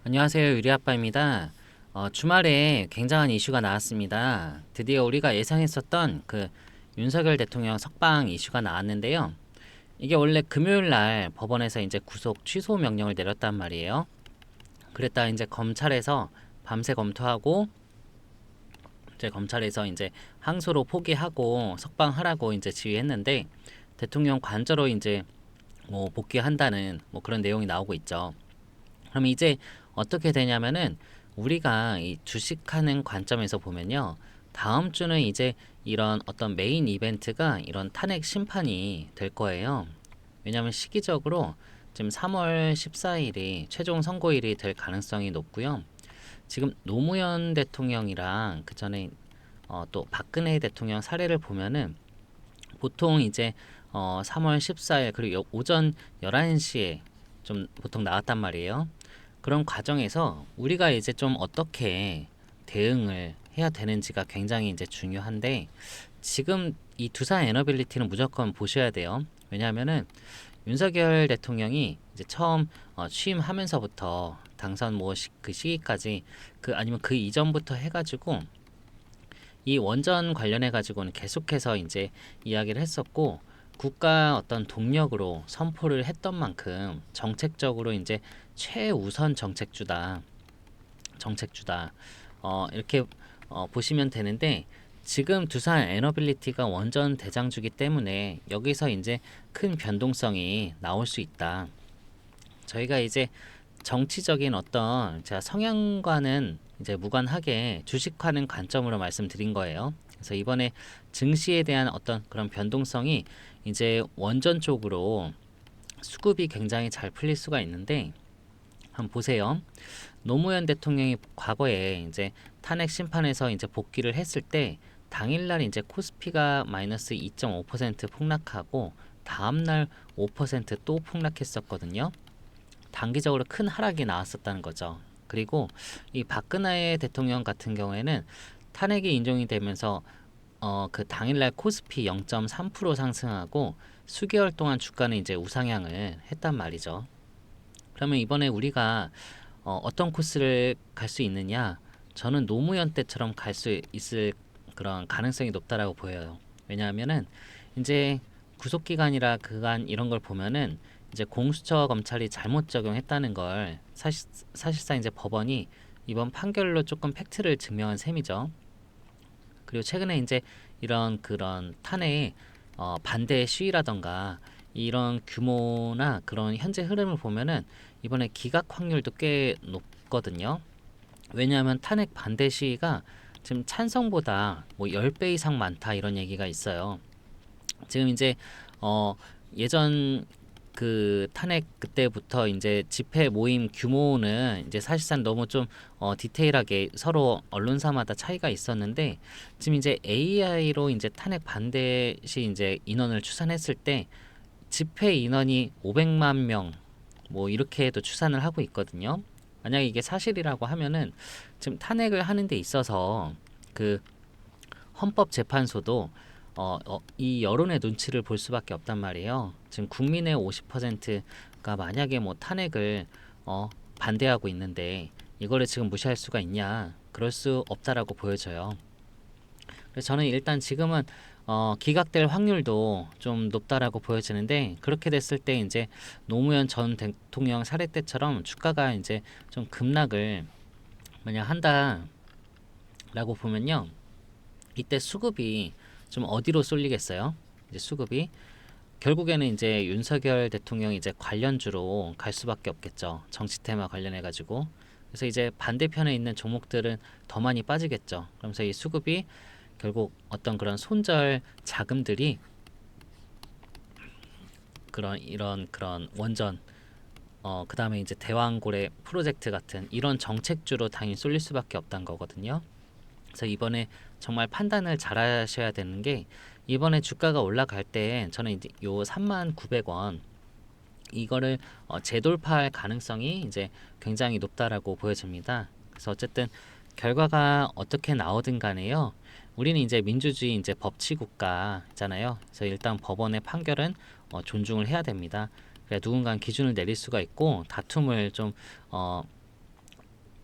안녕하세요. 유리아빠입니다. 주말에 굉장한 이슈가 나왔습니다. 드디어 우리가 예상했었던 그 윤석열 대통령 석방 이슈가 나왔는데요. 이게 원래 금요일 날 법원에서 이제 구속 취소 명령을 내렸단 말이에요. 그랬다 이제 검찰에서 밤새 검토하고 이제 검찰에서 이제 항소로 포기하고 석방하라고 이제 지휘했는데 대통령 관저로 이제 뭐 복귀한다는 뭐 그런 내용이 나오고 있죠. 그럼 이제 어떻게 되냐면은 우리가 이 주식하는 관점에서 보면요. 다음 주는 이제 이런 어떤 메인 이벤트가 이런 탄핵 심판이 될 거예요. 왜냐하면 시기적으로 지금 3월 14일이 최종 선고일이 될 가능성이 높고요. 지금 노무현 대통령이랑 그 전에 또 박근혜 대통령 사례를 보면은 보통 이제 3월 14일 그리고 오전 11시에 좀 보통 나왔단 말이에요. 그런 과정에서 우리가 이제 좀 어떻게 대응을 해야 되는지가 굉장히 이제 중요한데 지금 이 두산 에너빌리티는 무조건 보셔야 돼요. 왜냐하면은 윤석열 대통령이 이제 처음 취임하면서부터 당선 뭐 그 시기까지 그 아니면 그 이전부터 해가지고 이 원전 관련해 가지고는 계속해서 이제 이야기를 했었고 국가 어떤 동력으로 선포를 했던 만큼 정책적으로 이제 최우선 정책주다 이렇게 보시면 되는데 지금 두산 에너빌리티가 원전 대장주기 때문에 여기서 이제 큰 변동성이 나올 수 있다. 저희가 이제 정치적인 어떤 제가 성향과는 이제 무관하게 주식하는 관점으로 말씀드린 거예요. 그래서 이번에 증시에 대한 어떤 그런 변동성이 이제 원전 쪽으로 수급이 굉장히 잘 풀릴 수가 있는데 한번 보세요. 노무현 대통령이 과거에 이제 탄핵 심판에서 이제 복귀를 했을 때 당일날 이제 코스피가 마이너스 2.5% 폭락하고 다음날 5%또 폭락했었거든요. 단기적으로 큰 하락이 나왔었다는 거죠. 그리고 이 박근혜 대통령 같은 경우에는 탄핵이 인정이 되면서 그 당일날 코스피 0.3% 상승하고 수개월 동안 주가는 이제 우상향을 했단 말이죠. 그러면 이번에 우리가 어떤 코스를 갈 수 있느냐? 저는 노무현 때처럼 갈 수 있을 그런 가능성이 높다라고 보여요. 왜냐하면은 이제 구속기간이라 그간 이런 걸 보면은 이제 공수처 검찰이 잘못 적용했다는 걸 사실상 이제 법원이 이번 판결로 조금 팩트를 증명한 셈이죠. 그리고 최근에 이제 이런 그런 탄핵 반대 시위라던가 이런 규모나 그런 현재 흐름을 보면은 이번에 기각 확률도 꽤 높거든요. 왜냐하면 탄핵 반대 시위가 지금 찬성보다 뭐 10배 이상 많다 이런 얘기가 있어요. 지금 이제 어 예전 그 탄핵 그때부터 이제 집회 모임 규모는 이제 사실상 너무 좀 디테일하게 서로 언론사마다 차이가 있었는데 지금 이제 AI로 이제 탄핵 반대 시 이제 인원을 추산했을 때 집회 인원이 500만 명 뭐 이렇게 도 추산을 하고 있거든요. 만약에 이게 사실이라고 하면은 지금 탄핵을 하는 데 있어서 그 헌법재판소도 이 여론의 눈치를 볼 수밖에 없단 말이에요. 지금 국민의 50%가 만약에 뭐 탄핵을 반대하고 있는데 이거를 지금 무시할 수가 있냐? 그럴 수 없다라고 보여져요. 그래서 저는 일단 지금은 기각될 확률도 좀 높다라고 보여지는데 그렇게 됐을 때 이제 노무현 전 대통령 사례 때처럼 주가가 이제 좀 급락을 만약 한다라고 보면요. 이때 수급이 좀 어디로 쏠리겠어요? 이제 수급이 결국에는 이제 윤석열 대통령 이제 관련주로 갈 수밖에 없겠죠. 정치 테마 관련해 가지고. 그래서 이제 반대편에 있는 종목들은 더 많이 빠지겠죠. 그러면서 이 수급이 결국 어떤 그런 손절 자금들이 그런 이런 그런 원전 그다음에 이제 대왕고래 프로젝트 같은 이런 정책주로 당연히 쏠릴 수밖에 없다는 거거든요. 그래서 이번에 정말 판단을 잘 하셔야 되는 게 이번에 주가가 올라갈 때 저는 이제 요 39,900원 이거를 재돌파할 가능성이 이제 굉장히 높다라고 보여집니다. 그래서 어쨌든 결과가 어떻게 나오든 간에요. 우리는 이제 민주주의 이제 법치 국가잖아요. 그래서 일단 법원의 판결은 존중을 해야 됩니다. 그래 누군가 기준을 내릴 수가 있고 다툼을 좀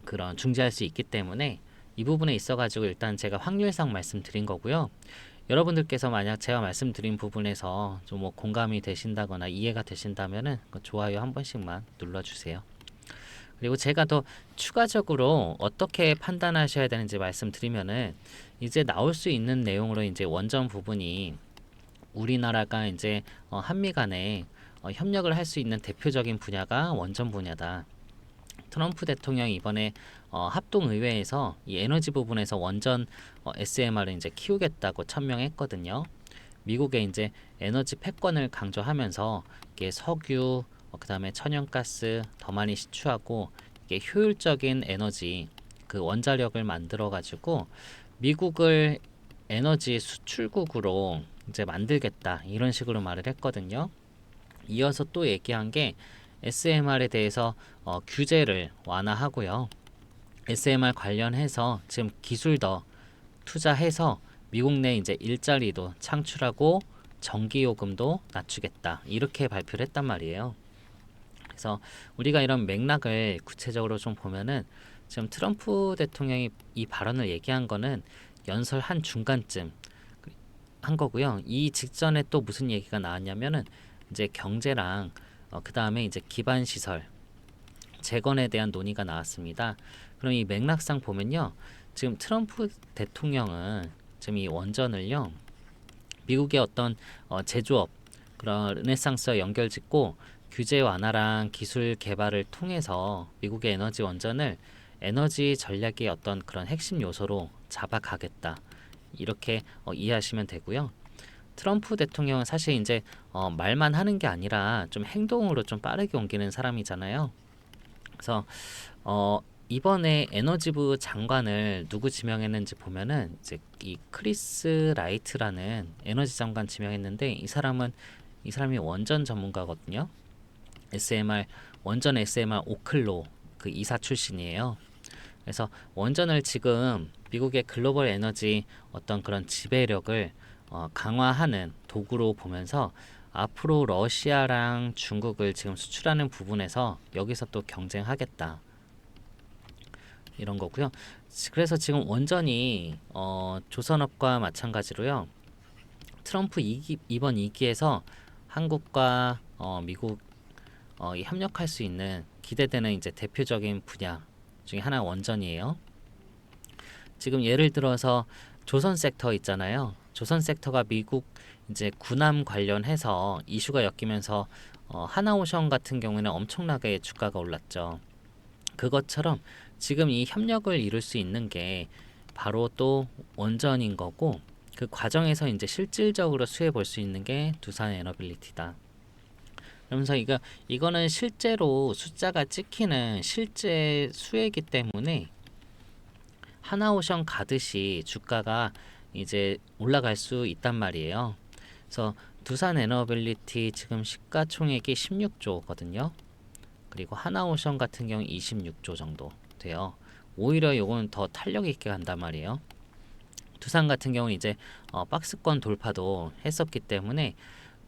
그런 중지할 수 있기 때문에 이 부분에 있어가지고 일단 제가 확률상 말씀드린 거고요. 여러분들께서 만약 제가 말씀드린 부분에서 좀 뭐 공감이 되신다거나 이해가 되신다면은 좋아요 한 번씩만 눌러주세요. 그리고 제가 더 추가적으로 어떻게 판단하셔야 되는지 말씀드리면은 이제 나올 수 있는 내용으로 이제 원전 부분이 우리나라가 이제 한미 간에 협력을 할 수 있는 대표적인 분야가 원전 분야다. 트럼프 대통령이 이번에 합동의회에서 이 에너지 부분에서 원전 SMR을 이제 키우겠다고 천명했거든요. 미국의 이제 에너지 패권을 강조하면서 이게 석유, 그다음에 천연가스 더 많이 시추하고 이게 효율적인 에너지 그 원자력을 만들어 가지고 미국을 에너지 수출국으로 이제 만들겠다 이런 식으로 말을 했거든요. 이어서 또 얘기한 게 SMR에 대해서 규제를 완화하고요. SMR 관련해서 지금 기술 더 투자해서 미국 내 이제 일자리도 창출하고 전기요금도 낮추겠다 이렇게 발표를 했단 말이에요. 그래서 우리가 이런 맥락을 구체적으로 좀 보면은 지금 트럼프 대통령이 이 발언을 얘기한 거는 연설 한 중간쯤 한 거고요. 이 직전에 또 무슨 얘기가 나왔냐면은 이제 경제랑 그 다음에 이제 기반 시설 재건에 대한 논의가 나왔습니다. 그럼 이 맥락상 보면요, 지금 트럼프 대통령은 지금 이 원전을요 미국의 어떤 제조업 그런 르네상스와 연결짓고 규제 완화랑 기술 개발을 통해서 미국의 에너지 원전을 에너지 전략의 어떤 그런 핵심 요소로 잡아가겠다 이렇게 이해하시면 되고요. 트럼프 대통령은 사실 이제 말만 하는 게 아니라 좀 행동으로 좀 빠르게 옮기는 사람이잖아요. 그래서 이번에 에너지부 장관을 누구 지명했는지 보면은 이제 이 크리스 라이트라는 에너지 장관 지명했는데 이 사람이 원전 전문가거든요. SMR 원전 SMR 오클로 그 이사 출신이에요. 그래서 원전을 지금 미국의 글로벌 에너지 어떤 그런 지배력을 강화하는 도구로 보면서 앞으로 러시아랑 중국을 지금 수출하는 부분에서 여기서 또 경쟁하겠다 이런 거고요. 그래서 지금 원전이 조선업과 마찬가지로요. 트럼프 이번 2기에서 한국과 미국 협력할 수 있는 기대되는 이제 대표적인 분야 중에 하나 원전이에요. 지금 예를 들어서 조선 섹터 있잖아요. 조선 섹터가 미국 이제 군함 관련해서 이슈가 엮이면서 하나오션 같은 경우에는 엄청나게 주가가 올랐죠. 그것처럼 지금 이 협력을 이룰 수 있는 게 바로 또 원전인 거고 그 과정에서 이제 실질적으로 수혜 볼 수 있는 게 두산 에너빌리티다. 그러면서 이거는 실제로 숫자가 찍히는 실제 수혜이기 때문에 하나오션 가듯이 주가가 이제 올라갈 수 있단 말이에요. 그래서 두산 에너빌리티 지금 시가총액이 16조거든요. 그리고 하나오션 같은 경우 26조 정도 돼요. 오히려 요건 더 탄력 있게 간단 말이에요. 두산 같은 경우는 이제 박스권 돌파도 했었기 때문에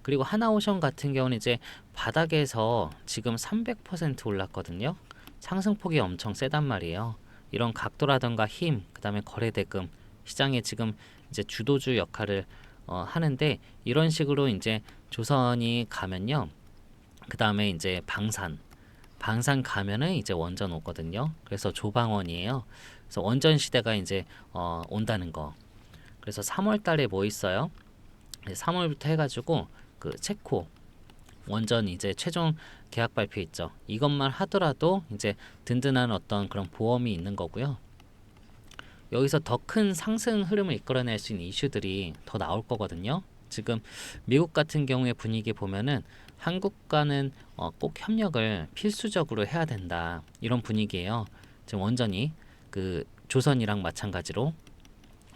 그리고 하나오션 같은 경우는 이제 바닥에서 지금 300% 올랐거든요. 상승폭이 엄청 세단 말이에요. 이런 각도라던가 힘, 그다음에 거래대금 시장에 지금 이제 주도주 역할을 하는데 이런 식으로 이제 조선이 가면요. 그다음에 이제 방산 가면은 이제 원전 오거든요. 그래서 조방원이에요. 그래서 원전 시대가 이제 온다는 거. 그래서 3월 달에 뭐 있어요? 3월부터 해가지고 그 체코 원전 이제 최종 계약 발표 있죠. 이것만 하더라도 이제 든든한 어떤 그런 보험이 있는 거고요. 여기서 더 큰 상승 흐름을 이끌어낼 수 있는 이슈들이 더 나올 거거든요. 지금 미국 같은 경우의 분위기 보면은 한국과는 꼭 협력을 필수적으로 해야 된다 이런 분위기예요. 지금 원전이 그 조선이랑 마찬가지로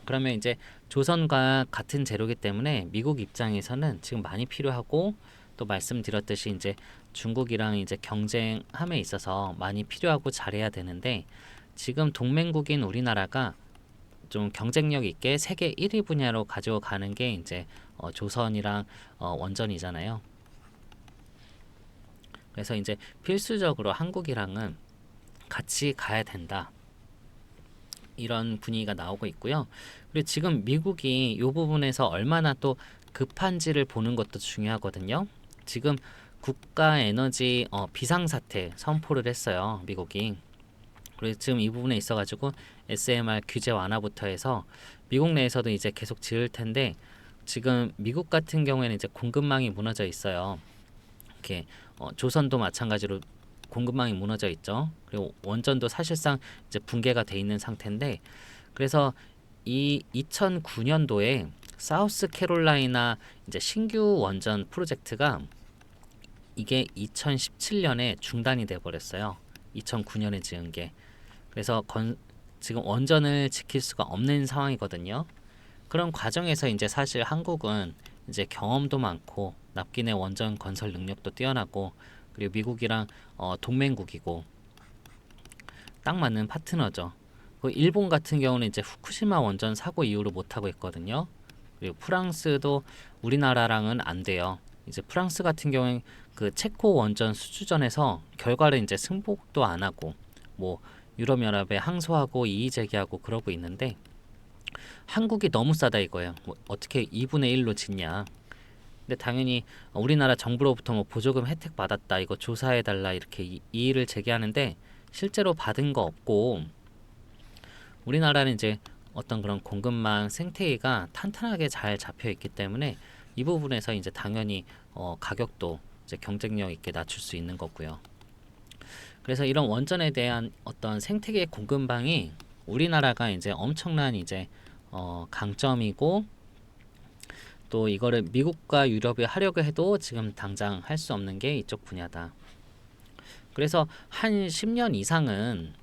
그러면 이제 조선과 같은 재료기 때문에 미국 입장에서는 지금 많이 필요하고 또 말씀드렸듯이 이제 중국이랑 이제 경쟁함에 있어서 많이 필요하고 잘해야 되는데 지금 동맹국인 우리나라가 좀 경쟁력 있게 세계 1위 분야로 가지고 가는 게 이제 조선이랑 원전이잖아요. 그래서 이제 필수적으로 한국이랑은 같이 가야 된다. 이런 분위기가 나오고 있고요. 그리고 지금 미국이 이 부분에서 얼마나 또 급한지를 보는 것도 중요하거든요. 지금 국가 에너지 비상사태 선포를 했어요. 미국이. 그래서 지금 이 부분에 있어가지고 SMR 규제 완화부터 해서 미국 내에서도 이제 계속 지을 텐데 지금 미국 같은 경우에는 이제 공급망이 무너져 있어요. 이렇게 조선도 마찬가지로 공급망이 무너져 있죠. 그리고 원전도 사실상 이제 붕괴가 돼 있는 상태인데 그래서 이 2009년도에 사우스캐롤라이나 이제 신규 원전 프로젝트가 이게 2017년에 중단이 돼 버렸어요. 2009년에 지은 게. 그래서 지금 원전을 지킬 수가 없는 상황이거든요. 그런 과정에서 이제 사실 한국은 이제 경험도 많고 납기내 원전 건설 능력도 뛰어나고 그리고 미국이랑 동맹국이고 딱 맞는 파트너죠. 그 일본 같은 경우는 이제 후쿠시마 원전 사고 이후로 못 하고 있거든요. 그리고 프랑스도 우리나라랑은 안 돼요. 이제 프랑스 같은 경우에 그 체코 원전 수주전에서 결과를 이제 승복도 안 하고 뭐 유럽연합에 항소하고 이의 제기하고 그러고 있는데 한국이 너무 싸다 이거예요. 뭐 어떻게 2분의 1로 짓냐. 근데 당연히 우리나라 정부로부터 뭐 보조금 혜택 받았다 이거 조사해 달라 이렇게 이의를 제기하는데 실제로 받은 거 없고 우리나라는 이제 어떤 그런 공급망 생태계가 탄탄하게 잘 잡혀 있기 때문에 이 부분에서 이제 당연히 가격도 이제 경쟁력 있게 낮출 수 있는 거고요. 그래서 이런 원전에 대한 어떤 생태계 공급망이 우리나라가 이제 엄청난 이제 강점이고 또 이거를 미국과 유럽이 하려고 해도 지금 당장 할 수 없는 게 이쪽 분야다. 그래서 한 10년 이상은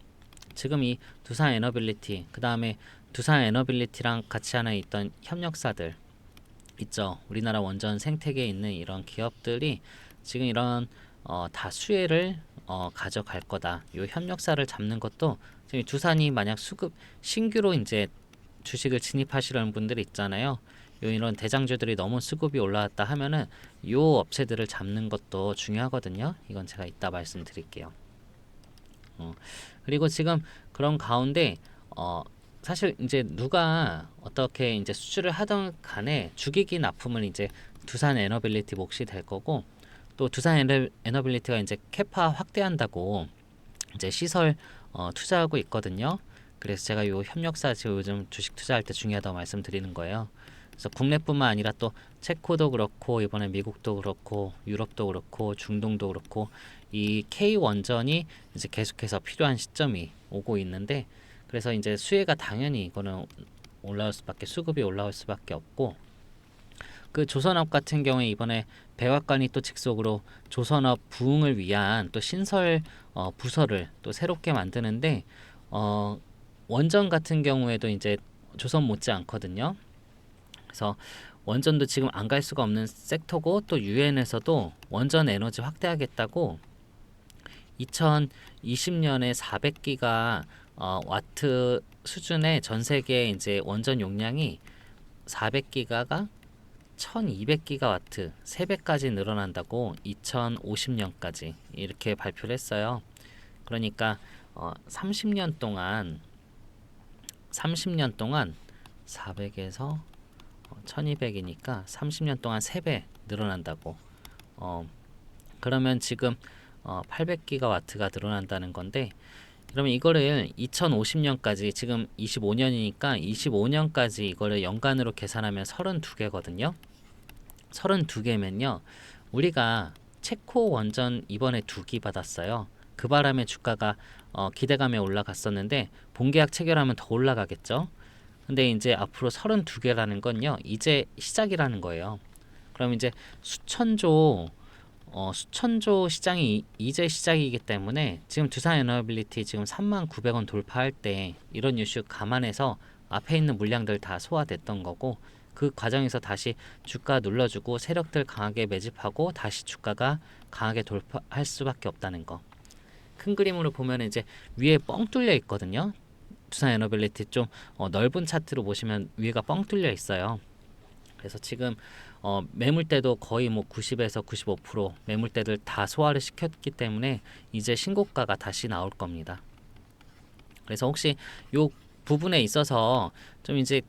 지금 이 두산 에너빌리티 그 다음에 두산 에너빌리티랑 같이 하나 있던 협력사들 있죠. 우리나라 원전 생태계에 있는 이런 기업들이 지금 이런 다 수혜를 가져갈 거다. 이 협력사를 잡는 것도 지금 두산이 만약 수급 신규로 이제 주식을 진입하시려는 분들이 있잖아요. 이런 대장주들이 너무 수급이 올라왔다 하면은 이 업체들을 잡는 것도 중요하거든요. 이건 제가 이따 말씀드릴게요. 그리고 지금 그런 가운데 사실 이제 누가 어떻게 이제 수주를 하던 간에 주기기 납품을 이제 두산 에너빌리티 몫이 될 거고 또 두산 에너빌리티가 이제 캐파 확대한다고 이제 시설 투자하고 있거든요. 그래서 제가 이 협력사 지금 요즘 주식 투자할 때 중요하다고 말씀드리는 거예요. 그래서 국내뿐만 아니라 또 체코도 그렇고 이번에 미국도 그렇고 유럽도 그렇고 중동도 그렇고 이 K 원전이 이제 계속해서 필요한 시점이 오고 있는데 그래서 이제 수혜가 당연히 이거는 올라올 수밖에 수급이 올라올 수밖에 없고 그 조선업 같은 경우에 이번에 백악관이 또 직속으로 조선업 부흥을 위한 또 신설 부서를 또 새롭게 만드는데 원전 같은 경우에도 이제 조선 못지 않거든요. 그래서 원전도 지금 안 갈 수가 없는 섹터고 또 유엔에서도 원전 에너지 확대하겠다고 2020년에 400기가 와트 수준의 전 세계 이제 원전 용량이 400기가가 1200기가와트 3배까지 늘어난다고 2050년까지 이렇게 발표를 했어요. 그러니까 30년 동안 400에서 1200이니까 30년 동안 3배 늘어난다고. 그러면 지금 800기가와트가 늘어난다는 건데 그러면 이거를 2050년까지 지금 25년이니까 25년까지 이거를 연간으로 계산하면 32개거든요. 32개면요. 우리가 체코 원전 이번에 2기 받았어요. 그 바람에 주가가 기대감에 올라갔었는데 본계약 체결하면 더 올라가겠죠. 근데 이제 앞으로 32개라는 건요. 이제 시작이라는 거예요. 그럼 이제 수천조 시장이 이제 시작이기 때문에 지금 두산 에너빌리티 지금 39,000원 돌파할 때 이런 이슈 감안해서 앞에 있는 물량들 다 소화됐던 거고 그 과정에서 다시 주가 눌러주고 세력들 강하게 매집하고 다시 주가가 강하게 돌파할 수밖에 없다는 거. 큰 그림으로 보면 이제 위에 뻥 뚫려 있거든요. 두산 에너빌리티 좀 넓은 차트로 보시면 위가 뻥 뚫려 있어요. 그래서 지금 매물대도 거의 뭐 90에서 95% 매물대들 다 소화를 시켰기 때문에 이제 신고가가 다시 나올 겁니다. 그래서 혹시 요 부분에 있어서 좀 이제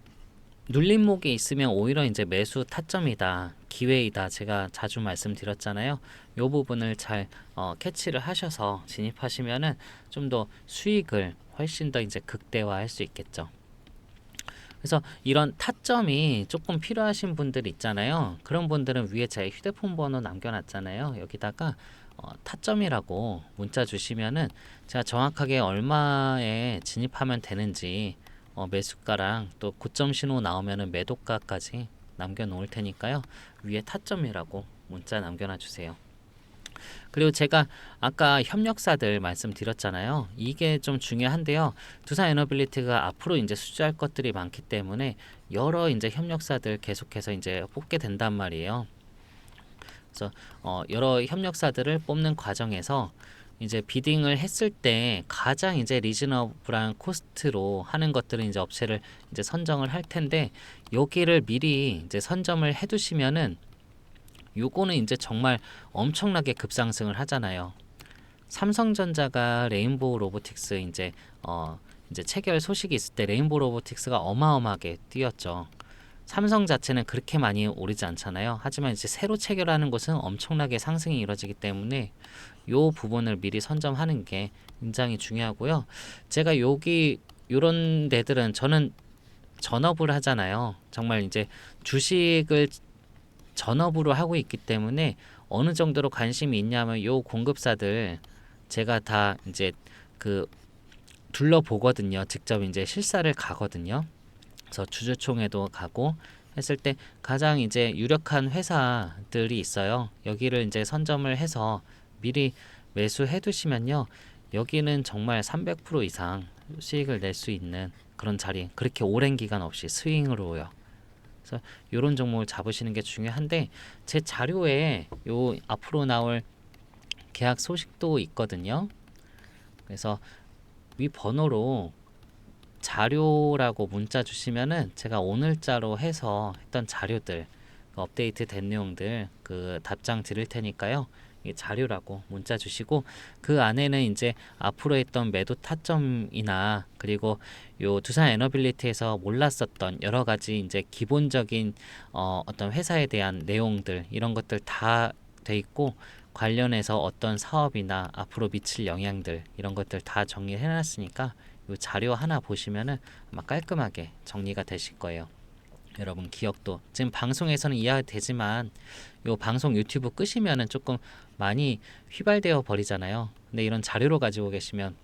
눌림목이 있으면 오히려 이제 매수 타점이다, 기회이다, 제가 자주 말씀드렸잖아요. 이 부분을 잘 캐치를 하셔서 진입하시면은 좀 더 수익을 훨씬 더 이제 극대화할 수 있겠죠. 그래서 이런 타점이 조금 필요하신 분들 있잖아요. 그런 분들은 위에 제 휴대폰 번호 남겨놨잖아요. 여기다가 타점이라고 문자 주시면은 제가 정확하게 얼마에 진입하면 되는지 매수가랑 또 고점 신호 나오면은 매도가까지 남겨놓을 테니까요. 위에 타점이라고 문자 남겨놔 주세요. 그리고 제가 아까 협력사들 말씀드렸잖아요. 이게 좀 중요한데요. 두산 에너빌리티가 앞으로 이제 수주할 것들이 많기 때문에 여러 이제 협력사들 계속해서 이제 뽑게 된단 말이에요. 그래서 여러 협력사들을 뽑는 과정에서 이제 비딩을 했을 때 가장 이제 리즈너블한 코스트로 하는 것들은 이제 업체를 이제 선정을 할 텐데, 여기를 미리 이제 선점을 해두시면은 요거는 이제 정말 엄청나게 급상승을 하잖아요. 삼성전자가 레인보우 로보틱스 이제 체결 소식이 있을 때 레인보우 로보틱스가 어마어마하게 뛰었죠. 삼성 자체는 그렇게 많이 오르지 않잖아요. 하지만 이제 새로 체결하는 곳은 엄청나게 상승이 이루어지기 때문에 요 부분을 미리 선점하는 게 굉장히 중요하고요. 제가 여기 요런 데들은 저는 전업을 하잖아요. 정말 이제 주식을 전업으로 하고 있기 때문에 어느 정도로 관심이 있냐면 요 공급사들 제가 다 이제 그 둘러보거든요. 직접 이제 실사를 가거든요. 그래서 주주총회도 가고 했을 때 가장 이제 유력한 회사들이 있어요. 여기를 이제 선점을 해서 미리 매수해 두시면요. 여기는 정말 300% 이상 수익을 낼 수 있는 그런 자리, 그렇게 오랜 기간 없이 스윙으로요. 그래서 이런 종목을 잡으시는 게 중요한데, 제 자료에 요 앞으로 나올 계약 소식도 있거든요. 그래서 위 번호로 자료라고 문자 주시면은 제가 오늘자로 해서 했던 자료들, 업데이트 된 내용들 그 답장 드릴 테니까요. 이 자료라고 문자 주시고, 그 안에는 이제 앞으로 했던 매도 타점이나 그리고 요 두산 에너빌리티에서 몰랐었던 여러 가지 이제 기본적인 어떤 회사에 대한 내용들, 이런 것들 다 돼 있고, 관련해서 어떤 사업이나 앞으로 미칠 영향들, 이런 것들 다 정리해 놨으니까 이 자료 하나 보시면은 아마 깔끔하게 정리가 되실 거예요. 여러분 기억도 지금 방송에서는 이해가 되지만 요 방송 유튜브 끄시면은 조금 많이 휘발되어 버리잖아요. 근데 이런 자료로 가지고 계시면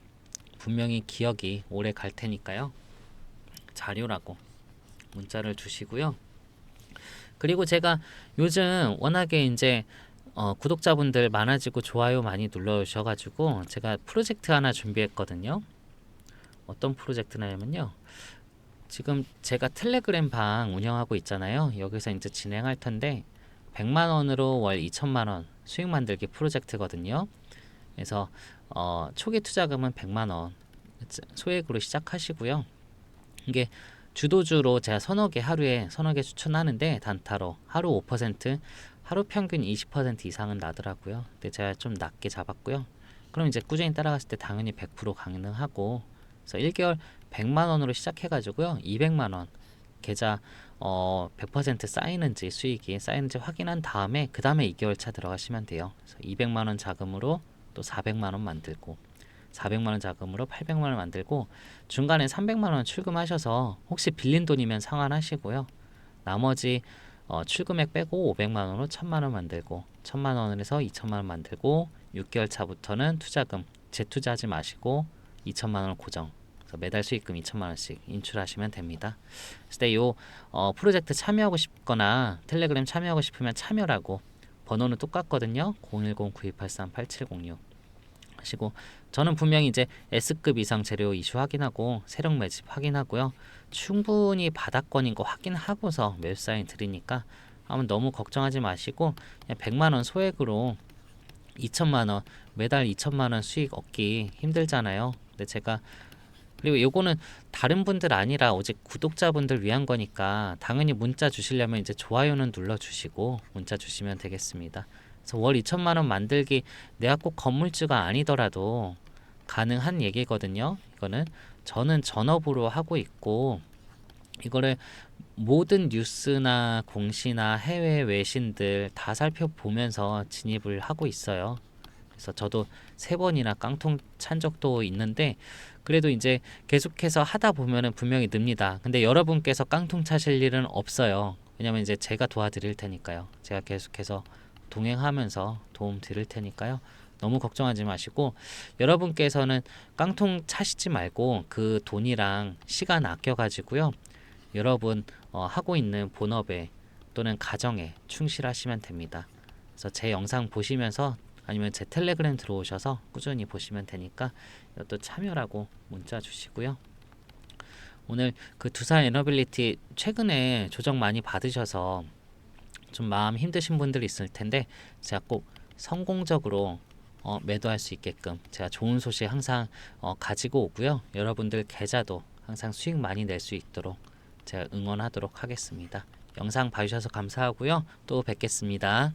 분명히 기억이 오래 갈 테니까요. 자료라고 문자를 주시고요. 그리고 제가 요즘 워낙에 이제 구독자분들 많아지고 좋아요 많이 눌러주셔가지고 제가 프로젝트 하나 준비했거든요. 어떤 프로젝트냐면요. 지금 제가 텔레그램 방 운영하고 있잖아요. 여기서 이제 진행할 텐데 100만 원으로 월 2천만 원 수익 만들기 프로젝트거든요. 그래서 초기 투자금은 100만 원 소액으로 시작하시고요. 이게 주도주로 제가 서너 개 하루에 서너 개 추천하는데 단타로 하루 5%, 하루 평균 20% 이상은 나더라고요. 근데 제가 좀 낮게 잡았고요. 그럼 이제 꾸준히 따라갔을 때 당연히 100% 가능하고, 그래서 1개월 100만 원으로 시작해가지고요. 200만 원 계좌 100% 쌓이는지 수익이 쌓이는지 확인한 다음에 그 다음에 2개월 차 들어가시면 돼요. 그래서 200만 원 자금으로 또 400만 원 만들고 400만 원 자금으로 800만 원 만들고 중간에 300만 원 출금하셔서 혹시 빌린 돈이면 상환하시고요. 나머지 출금액 빼고 500만 원으로 1000만 원 만들고 1000만 원에서 2000만 원 만들고 6개월 차부터는 투자금 재투자하지 마시고 2000만 원을 고정, 그래서 매달 수익금 2000만 원씩 인출하시면 됩니다. 그때 요 프로젝트 참여하고 싶거나 텔레그램 참여하고 싶으면 참여라고 번호는 똑같거든요. 010-9283-8706 하시고, 저는 분명히 이제 S급 이상 재료 이슈 확인하고 세력 매집 확인하고요. 충분히 바닥권인 거 확인하고서 매수 사인 드리니까 한번 너무 걱정하지 마시고 그냥 100만 원 소액으로 2천만 원 매달 2천만 원 수익 얻기 힘들잖아요. 근데 제가 그리고 요거는 다른 분들 아니라 오직 구독자분들 위한 거니까 당연히 문자 주시려면 이제 좋아요는 눌러 주시고 문자 주시면 되겠습니다. 그래서 월 2천만 원 만들기, 내가 꼭 건물주가 아니더라도 가능한 얘기거든요. 이거는 저는 전업으로 하고 있고 이거를 모든 뉴스나 공시나 해외 외신들 다 살펴보면서 진입을 하고 있어요. 그래서 저도 3번이나 깡통 찬 적도 있는데 그래도 이제 계속해서 하다 보면은 분명히 늡니다. 근데 여러분께서 깡통 차실 일은 없어요. 왜냐면 이제 제가 도와드릴 테니까요. 제가 계속해서 동행하면서 도움 드릴 테니까요. 너무 걱정하지 마시고 여러분께서는 깡통 차시지 말고 그 돈이랑 시간 아껴가지고요. 여러분 하고 있는 본업에 또는 가정에 충실하시면 됩니다. 그래서 제 영상 보시면서 아니면 제 텔레그램 들어오셔서 꾸준히 보시면 되니까 이것도 참여라고 문자 주시고요. 오늘 그 두사 에너빌리티 최근에 조정 많이 받으셔서 좀 마음 힘드신 분들이 있을 텐데 제가 꼭 성공적으로 매도할 수 있게끔 제가 좋은 소식 항상 가지고 오고요. 여러분들 계좌도 항상 수익 많이 낼 수 있도록 제가 응원하도록 하겠습니다. 영상 봐주셔서 감사하고요. 또 뵙겠습니다.